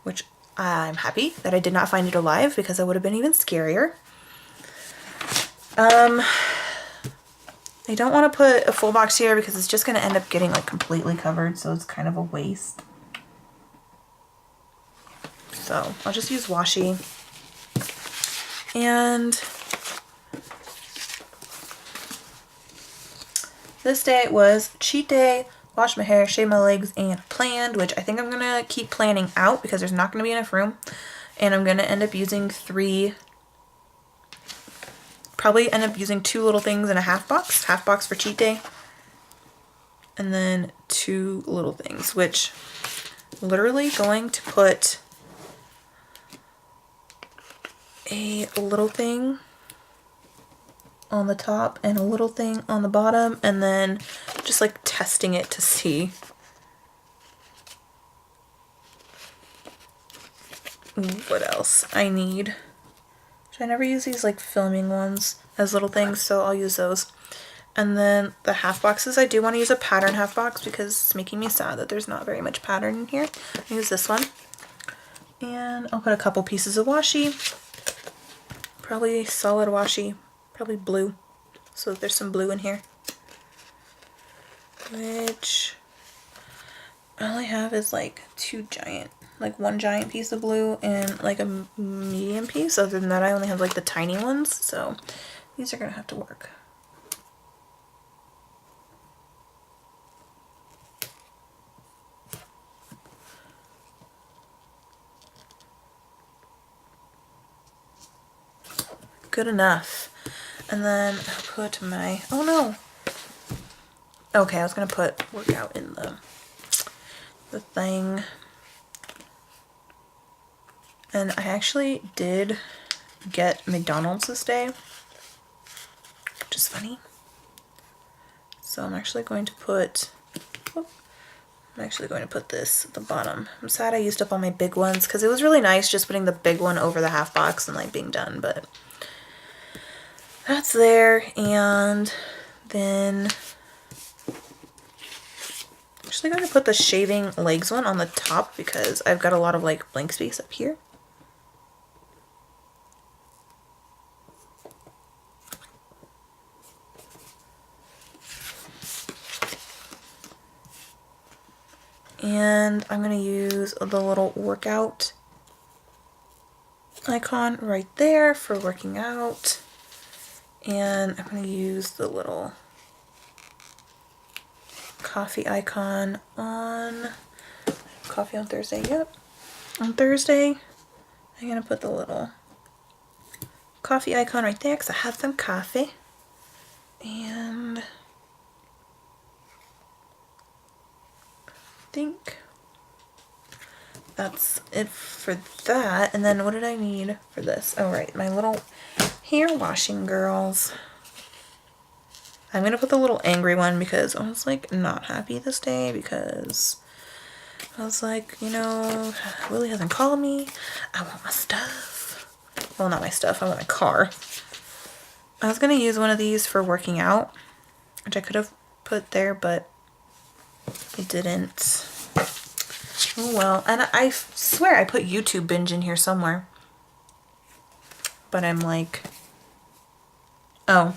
Which I'm happy that I did not find it alive because that would have been even scarier. I don't want to put a full box here because it's just going to end up getting like completely covered. So it's kind of a waste. So I'll just use washi. And this day was cheat day, wash my hair, shave my legs, and planned, which I think I'm going to keep planning out because there's not going to be enough room. And I'm going to end up using probably end up using 2 little things in a half box for cheat day. And then 2 little things, which literally going to put a little thing on the top and a little thing on the bottom, and then just like testing it to see what else I need. I never use these like filming ones as little things, so I'll use those. And then the half boxes, I do want to use a pattern half box because it's making me sad that there's not very much pattern in here. I'll use this one. And I'll put a couple pieces of washi. Probably solid washi. Probably blue. So there's some blue in here. Which all I have is like one giant piece of blue and like a medium piece. Other than that, I only have like the tiny ones. So these are going to have to work. Good enough. And then I'll put my, oh no. Okay, I was going to put workout in the thing. And I actually did get McDonald's this day, which is funny. So I'm actually going to put, this at the bottom. I'm sad I used up all my big ones because it was really nice just putting the big one over the half box and like being done, but that's there. And then I'm actually going to put the shaving legs one on the top because I've got a lot of like blank space up here. And I'm going to use the little workout icon right there for working out. And I'm going to use the little coffee icon on coffee on Thursday. Yep. On Thursday, I'm going to put the little coffee icon right there because I had some coffee. And I think that's it for that. And then what did I need for this? Oh, right, my little hair washing, girls. I'm gonna put the little angry one because I was like not happy this day because I was like, you know, Willie hasn't called me. I want my stuff. Well, not my stuff, I want my car. I was gonna use one of these for working out, which I could have put there, but I didn't. Oh well, and I swear I put YouTube binge in here somewhere. But I'm like, oh,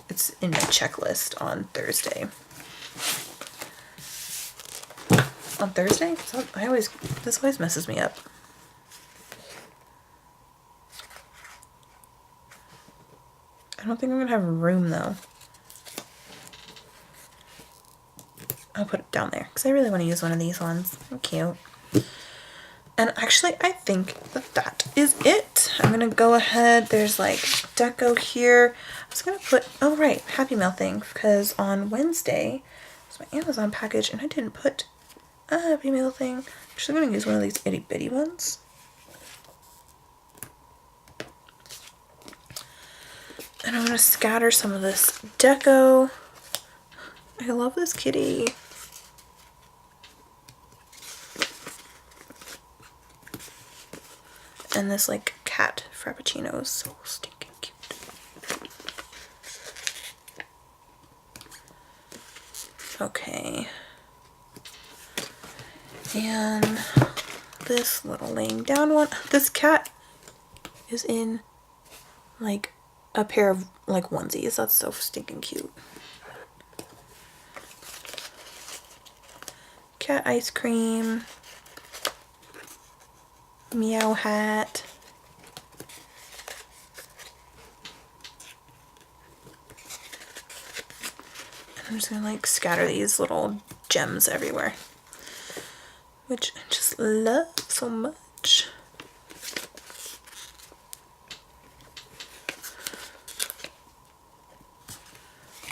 it's in my checklist on Thursday. On Thursday? So this always messes me up. I don't think I'm gonna have room though. I'll put it down there because I really want to use one of these ones. They're cute. And actually, I think that is it. I'm gonna go ahead. There's like deco here. I was gonna put, oh right, Happy Mail thing, because on Wednesday was my Amazon package and I didn't put a Happy Mail thing. I'm actually gonna use one of these itty bitty ones. And I'm gonna scatter some of this deco. I love this kitty. And this like cat frappuccino is so stinking cute. Okay. And this little laying down one. This cat is in like a pair of like onesies. That's so stinking cute. Cat ice cream. Meow hat. I'm just gonna like scatter these little gems everywhere, which I just love so much.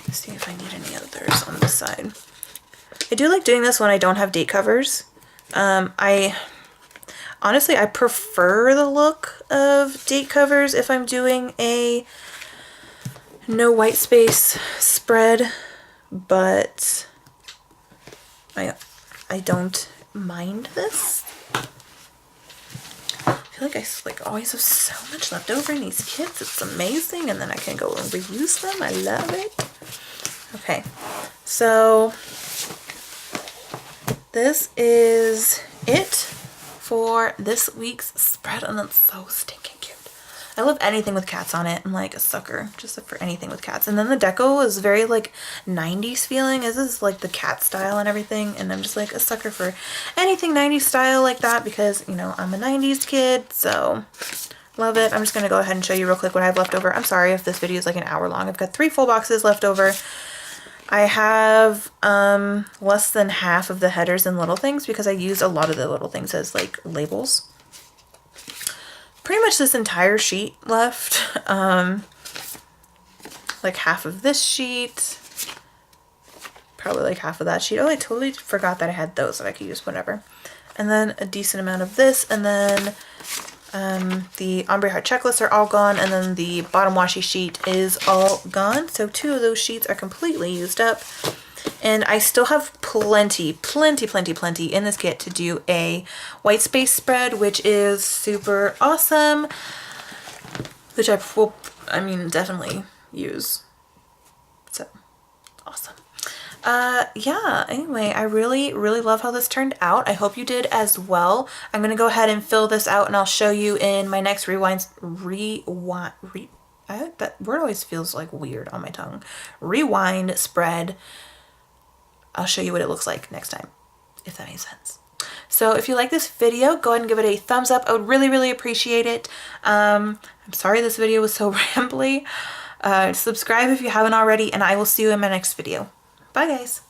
Let's see if I need any others on this side. I do like doing this when I don't have date covers. Honestly, I prefer the look of date covers if I'm doing a no white space spread, but I don't mind this. I feel like I always have so much left over in these kits. It's amazing, and then I can go and reuse them. I love it. Okay, so this is it for this week's spread, and it's so stinking cute. I love anything with cats on it. I'm like a sucker just for anything with cats. And then the deco is very like 90s feeling. This is like the cat style and everything, and I'm just like a sucker for anything 90s style like that because, you know, I'm a 90s kid, so love it. I'm just gonna go ahead and show you real quick what I have left over. I'm sorry if this video is like an hour long. I've got 3 full boxes left over. I have less than half of the headers and little things because I used a lot of the little things as like labels. Pretty much this entire sheet left. Like half of this sheet. Probably like half of that sheet. Oh, I totally forgot that I had those that I could use whenever. And then a decent amount of this, and then the ombre heart checklists are all gone, and then the bottom washi sheet is all gone. So 2 of those sheets are completely used up, and I still have plenty in this kit to do a white space spread, which is super awesome, which I will, definitely use. So awesome. Yeah, anyway, I really love how this turned out. I hope you did as well. I'm gonna go ahead and fill this out, and I'll show you in my next that word always feels like weird on my tongue. Rewind spread. I'll show you what it looks like next time, if that makes sense. So if you like this video, go ahead and give it a thumbs up. I would really appreciate it. I'm sorry this video was so rambly. Subscribe if you haven't already, and I will see you in my next video. Bye, guys.